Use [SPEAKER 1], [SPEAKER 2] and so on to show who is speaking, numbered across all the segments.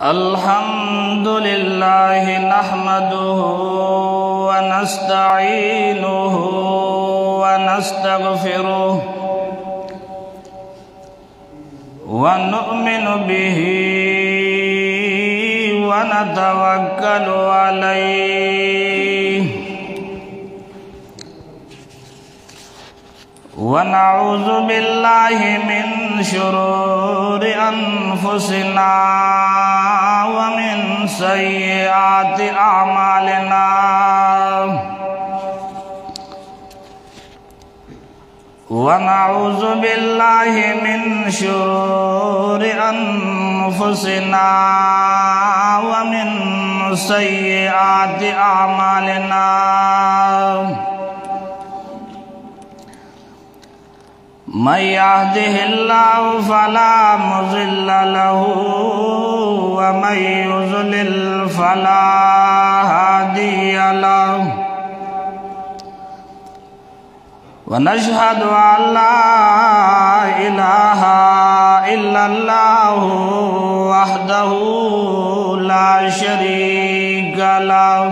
[SPEAKER 1] अल्हम्दुलिल्लाह नहमदुहु व नस्तईनुहु व नस्तगफिरुहु व नु'मिनु बिही व नतवक्कलु अलैहि व नऊज़ु बिल्लाहि मिन शुरूरि अनफुसिना व मिन सय्यिआति अमालिना। व नऊज़ु बिल्लाहि मिन शुरूरि अनफुसिना व मिन सय्यिआति अमालिना। मन यहदिहिल्लाहु फला मुज़िल्ल लहु व मन युज़लिल फला हादिय लहु। व नशहदु अल्ला इलाहा इल्लल्लाहु वहदहु ला शरीक लहु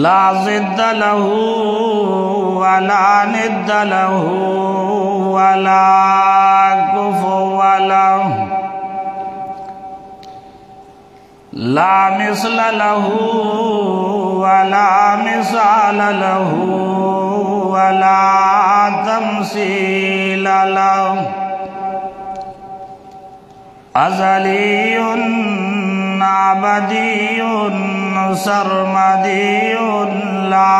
[SPEAKER 1] ला ज़िद्द लहु वला निद्द लहु वला कुफ़ुव लहु ला मिस्ल लहु वला मिसाल लहु वला तमसील लहु। अज़लियुन अबदियुन सरमदियुन ला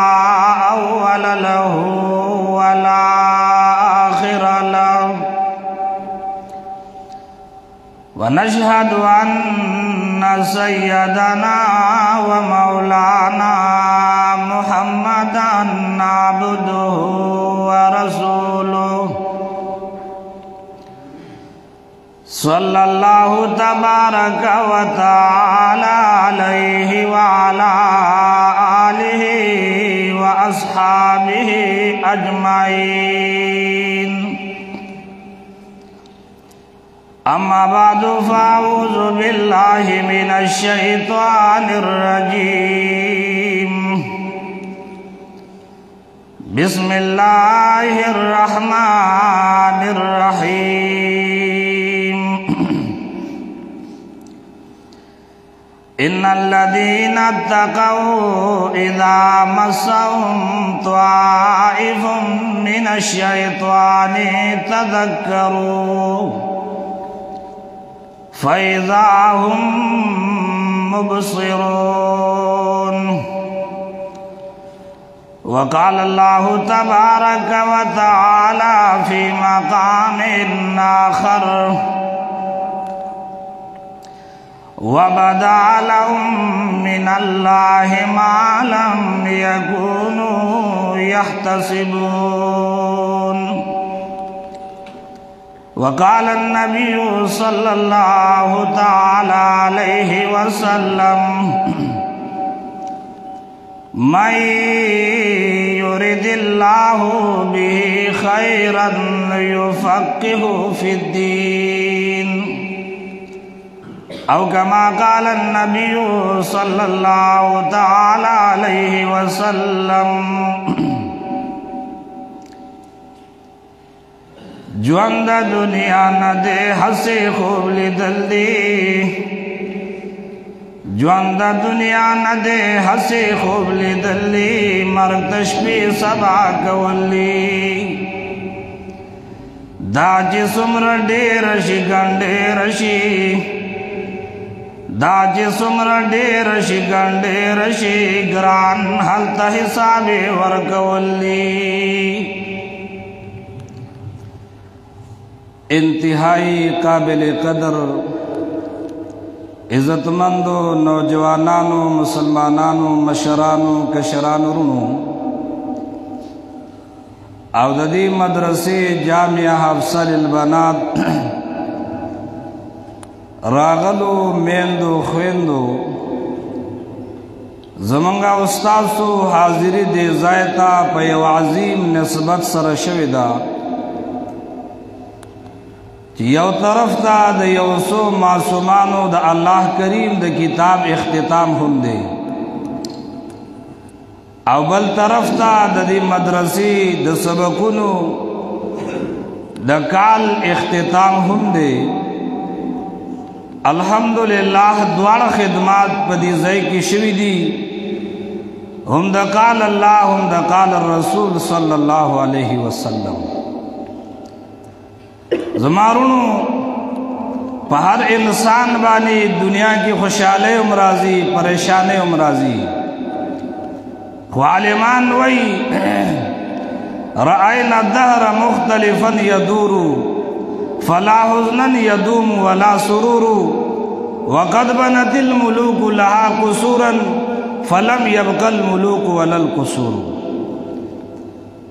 [SPEAKER 1] अव्वल लहु वला आखिर लहु। व नशहदु अन्ना सय्यदना व मौलाना मुहम्मदन अब्दुहु व रसूलुहु सल्लल्लाहु तबारक व तआला अलैहि व अला आलिहि व अस्हाबिहि अजमाइन। अम्मा बादु फ़अऊज़ु बिल्लाहि मिनश शैतानिर रजीम। बिस्मिल्लाहिर रहमानिर रहीम। इन्नल्लज़ीना तक़ौ इज़ा मस्सहुम त्वाइफुम मिनश शैतानि तज़क्करू फ़इज़ा हुम मुबसिरून। वक़ाल अल्लाहु तबारक व तआला फ़ी मक़ामिन आख़र वबदा लहुम मिनल्लाहि मा लम यकूनू यहतसिबून। वक़ाल अन्नबिय्यु सल्लल्लाहु तआला अलैहि वसल्लम मन युरिदिल्लाहु बिही खैरन युफ़क़्क़िहु फ़िद्दीन। औ कमा क़ाल अन्नबिय्यु सल्लल्लाहु तआला अलैहि वसल्लम जो अंदा दुनिया न दे हंसे खूब लिदल्दी जो अंदा दुनिया न दे हंसे खूब लिदल्ली मरतश भी सबा कवल्ली दाजी सुमर डेरशी गंडेरशी दाजी सुमर डेरशी गंडेरशी ग्रान हलता हिसाबे वर्कवल्ली। इंतहाई काबिल कदर इज़्ज़तमंदो नौजवानानो मुसलमानानो मशरानो कशरानो रुनो आवददी मदरसे जामिया हफ्सलिल बनात रागलो मेंदो ख्वेंदो زمنگا استاسو حاضری دے زائتا پا یو عظیم نسبت سر شویدا یو طرف تا دا یوسو معصومانو دا اللہ کریم دا کتاب اختتام ہم دے او بل طرف تا دا دی مدرسی دا سبکونو دا کال اختتام ہم دے الحمدللہ دوار خدمات پا دی زی کی شوی دی ہم دا قال اللہ ہم دا قال الرسول صلی اللہ علیہ وسلم زمارونو پا ہر انسان بانی دنیا کی خوشحالے امراضی پریشانے امراضی عالمان وی رأینا الدہر مختلفا یدورو فلا حزنا یدوم ولا سرور وقد بنت الملوک لها قصورا فلم یبق الملوک ولا القصور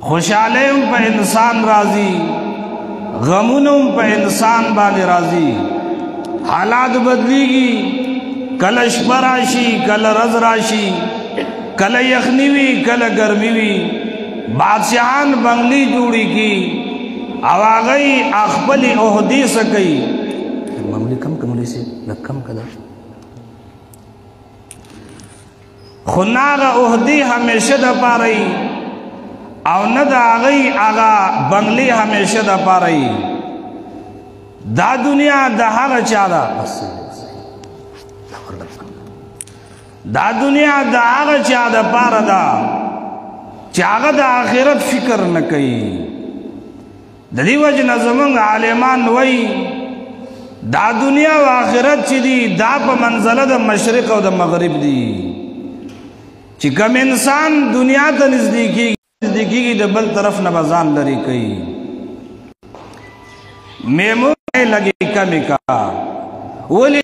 [SPEAKER 1] خوشحالیم پا انسان راضی غمونم پا انسان بانی راضی حالات بدلی گی کل شپا راشی کل رز راشی کل یخنیوی کل گرمیوی بادشاہان بنگلی جوڑی کی آواغی اخبلی اہدی سکی
[SPEAKER 2] معمولی کم کمولی سے کم کدا
[SPEAKER 1] خناغ اہدی ہمیشہ دا پا رہی او ندہ آغی آغا بنگلی ہمیشہ دا پا رہی دا دنیا دا حق چاہدا دا دنیا دا حق چاہدا پا رہا چاہدا دا آخرت فکر نکی دا دی وجہ نظمنگ عالمان وی دا دنیا و آخرت چی دی دا پا منزلہ دا مشرق و دا مغرب دی چی کم انسان دنیا تا نزدیکی گی دا بل طرف نبازان لری کئی میمون لگی کمی کا ولی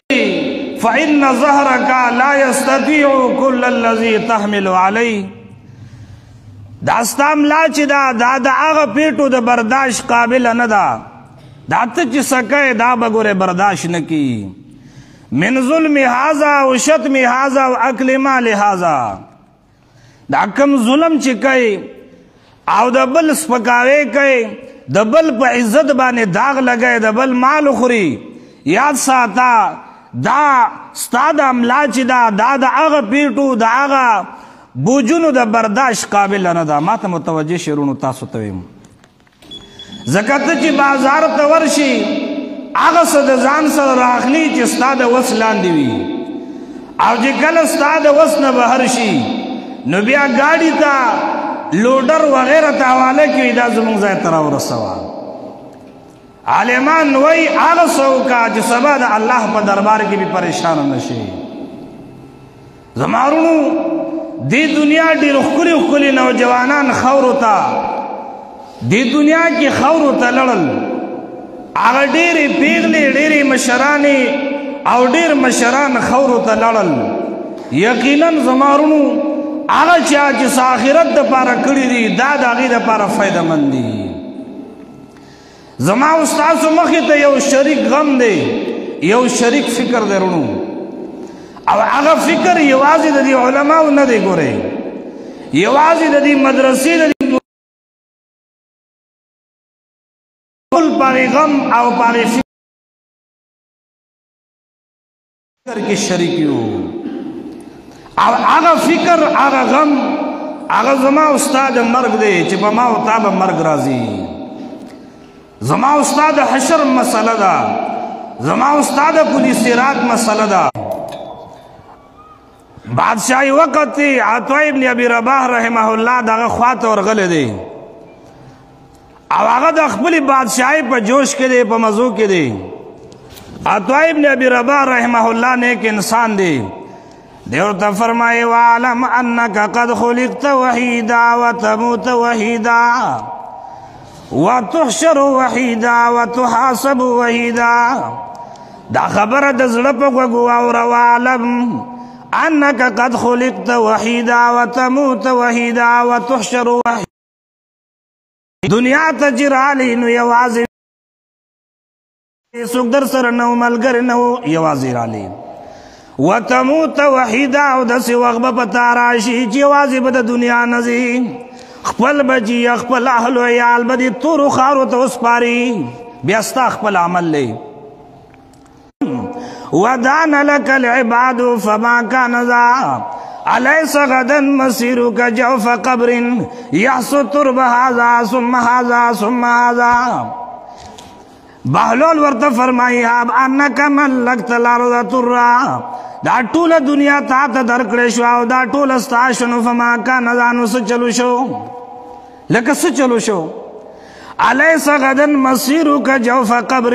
[SPEAKER 1] فَإِنَّ ظَهْرَكَ لَا يَسْتَطِيعُ كُلَّ الَّذِي تَحْمِلُ عَلَيْهِ داستام لا چی دا آغا پیٹو دا برداشت قابل ندا دا تچ سکے دا بگور برداشت نکی من ظلم حازا و شتم حازا و اکلما لحازا دا کم ظلم چی کئی او دا بل سپکاوے کئی دا بل پا عزت بانے داغ لگئے دا بل مال خوری یاد ساتا دا ستا دا املا چی دا آغا پیٹو دا آغا بوجونو دا برداشت قابل ندا ما تا متوجہ شیرونو تاسو تویم زکت چی بازار تورشی آغا صد زان صد راخلی چی ستا دا وس لاندیوی او جی کل ستا دا وس نبہرشی نو بیا گاڑی تا لوڈر وغیرہ تاوالا کیوی دا زمان زای تراو رسوا عالمان وی آغا سوکا چی سبا دا اللہ پا دربار کی بھی پریشان نشی زمارونو دی دنیا دی رخلی نوجوانان خورو تا دی دنیا کی خورو تا لڑل آغا دیری پیغلی دیری مشرانی او دیر مشران خورو تا لڑل یقیناً زمارونو آغا چاہ چیس آخرت دا پارا کڑی دی داد آغی دا پارا فائدہ مند دی زما استاسو مخی تا یو شریک غم دے یو شریک فکر دے رونو او آغا فکر یوازی دا دی علماء نا دے گو رے یوازی دا دی مدرسی دا دی کل پاگی غم او پاگی فکر کی شریکیو آغا فکر آغا غم آغا زما استاد مرگ دے چی پا ما اتاب مرگ رازی زما استاد حشر مسئلہ دا زما استاد پولیس رات مسئلہ دا بادشاہی وقت تی عطوہ ابن ابی رباح رحمہ اللہ دا خوات اور غلے دے او آغا دا اخبری بادشاہی پا جوش کے دے پا مزو کے دے عطوہ ابن ابی رباح رحمہ اللہ نے ایک انسان دے دیورتا فرمائے وَعَلَمْ أَنَّكَ قَدْ خُلِقْتَ وَحِيدًا وَتَمُوتَ وَحِيدًا وَتُحْشَرُ وَحِيدًا وَتُحَاسَبُ وَحِيدًا دا خبر دزلپ کو اور وَعَلَمْ أَنَّكَ قَدْ خُلِقْتَ وَحِيدًا وَتَمُوتَ وَحِيدًا وَتُحْشَرُ وَحِيدًا دنیا تجرالی نو یوازی سکدر سر نو ملگر نو یوازی رالی وتموت وحیدا او دسی وغبه پتا راشی چی یوازې به د دنیا نزی خپل بچی خپل اهل و عیال به دې تورو خارو ته وسپاري بیا ستا خپل عمل لی ودان لك العباد فما كان ذا أليس غدا مسيرك جوف قبر يحصو ترب هذا ثم هذا ثم هذا بهلول ورته فرمایي انك ملكت الارض ترا دا ټوله دنیا تا ته درکړې شو او دا ټوله ستا شنو فما كان ذا نو څه چلو شو لکه څه چلو شو أليس غدا مسيرك جوف قبر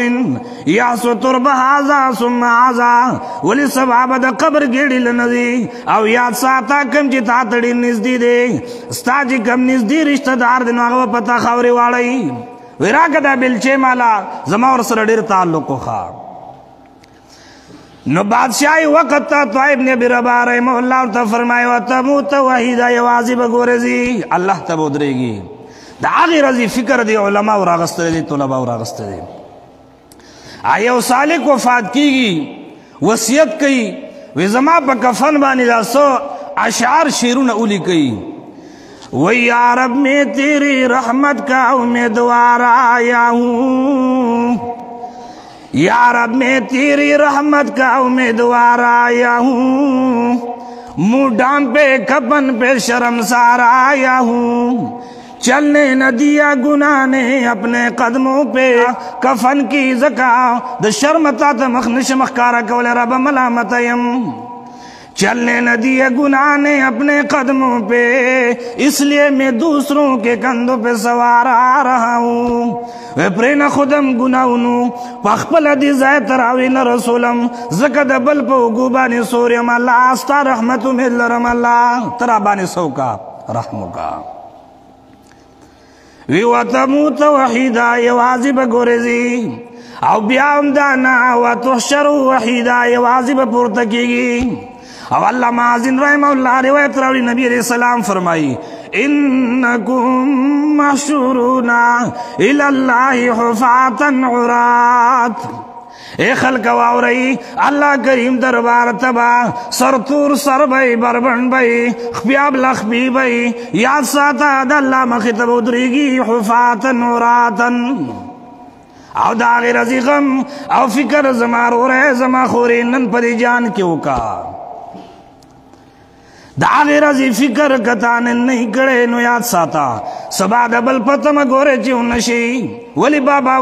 [SPEAKER 1] يحصو ترب هذا ثم هذا ولي سبا به د قبر ګېډې لنځي او یاد ساته کوم چې تا ته ډېر نږدې دی ستا چې کوم نږدې رشته دار دی نو هغه به پته خاورې واړئ وایي راکړه دا بېلچې ماله زما ورسره ډېر تعلق وښه نو بادشاہی وقت تا طائب نے بھی ربا رحمہ اللہ ورته فرمایي وتموت وحیدا یوازې به ګورځي الله ته به ودرېږي دا هغې رضی فکر دی علماء راغسته دی طلبا راغسته دی یو سالک وفات کیږي وصیت کوي وی زما په کفن باندې دا څو اشعار شعرونه ولیکي وی یا رب میں تیری رحمت کا امیدوار آیا ہوں یا رب میں تیری رحمت کا امیدوار آیا ہوں منہ ڈام پہ کفن پہ شرمسار آیا ہوں چلنے نہ دیا گناہ نے اپنے قدموں پہ کفن کی زکا د شرمتا تا مخنش مخکارا کول رب ملامتیم چلنے نہ دیا گناہ نے اپنے قدموں پہ اس لیے میں دوسروں کے کندھوں پہ سوار آ رہا ہوں پرینا خودم گناہونو پخپل دی زای تراوین رسولم زکد بل پو گوبانی سوریم اللہ استا رحمتو ملرم اللہ ترابانی سوکا رحمو کا وی وتموت وحیدا یوازې به ګورځي او بیا هم دانا وتحشر وحیدا یوازې به پورته کېږي او علامه حازم رحمه الله روایت راوړي نبی علیہ السلام فرمایي انکم محشورون الی الله حفاة عرات اے خلق واورئی اللہ کریم دربار تبا سرطور سر بھئی بربن بھئی خبیاب لخبی بھئی یاد ساتا دا اللہ مخیطب ادریگی حفاتن عراتن او دا غیر ازی غم او فکر زما رو رہے زما خوری نن پدی جان کیوں کا دا غیر ازی فکر کتانن نہیں کڑے نو یاد ساتا سبا دبل پتم گورے چیو نشی ولی بابا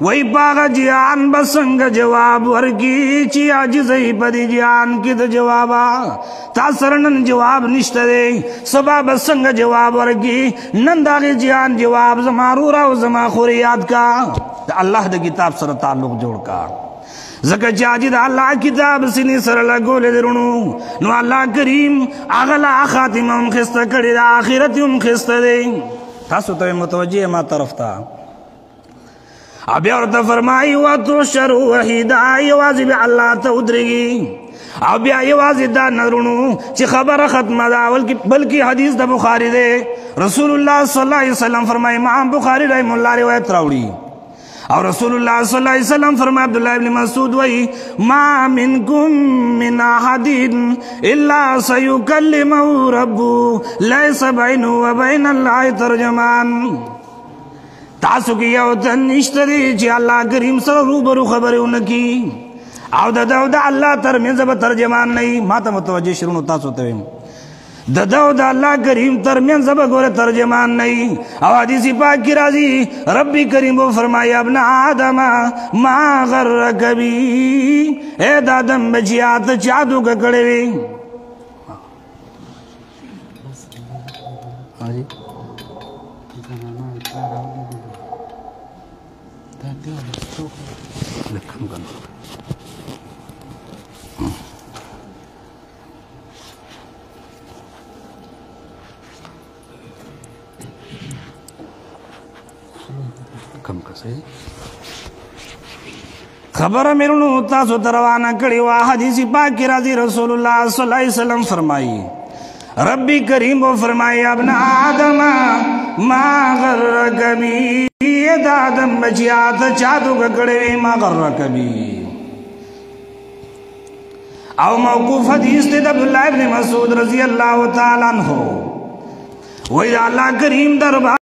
[SPEAKER 1] وی پاغا جیان بسنگ جواب ورکی چی آجزی پدی جیان کی دا جوابا تا سرنن جواب نشتا دے سبا بسنگ جواب ورکی ننداغی جیان جواب زما رو راو زما خوری یاد کا اللہ دا کتاب سر تعلق جوڑ کا زکا چاجی دا اللہ کتاب سنی سر لگو لے درنو نو اللہ کریم اغلا خاتم ام خست کری دا آخرت ام خست دے تاسو تو متوجہ ما طرف تا ابی عورت فرمائی وَتُحْشَرُ وَحِيدًا یوازی بی اللہ تا ادرگی ابی یوازی دا نرونو چی خبر ختم دا بلکی حدیث دا بخاری دے رسول اللہ صلی اللہ علیہ وسلم فرمائی امام بخاری رحم اللہ روایت راوڑی اور رسول اللہ صلی اللہ علیہ وسلم فرمائی عبداللہ ابن مسعود وی ما منکم من احد الا سیکلمہ ربو لیس بینہ و بین اللہ ترجمان تاسو کی یو تن نشتری چی اللہ کریم سر روبرو خبریو نکی او دا اللہ ترمینز با ترجمان نہیں ماتا متوجہ شرونو تاسو تویم دا اللہ کریم ترمینز با گورے ترجمان نہیں او حدیثی پاک کی رازی ربی کریم وہ فرمائی ابن آدم ما غرک بی اے دادم بچیات چادو ککڑے وی خبر میرونو تاسو تروانہ کڑی وا حدیث پاک کی راضی رسول اللہ صلی اللہ علیہ وسلم فرمائی ربی کریم وہ فرمائی ابن آدم ما غرک بی یہ آدم بچیات چادو ککڑے ما غرک بی او موقوف حدیث تے عبداللہ ابن مسعود رضی اللہ تعالیٰ عنہ وہی اللہ کریم دربار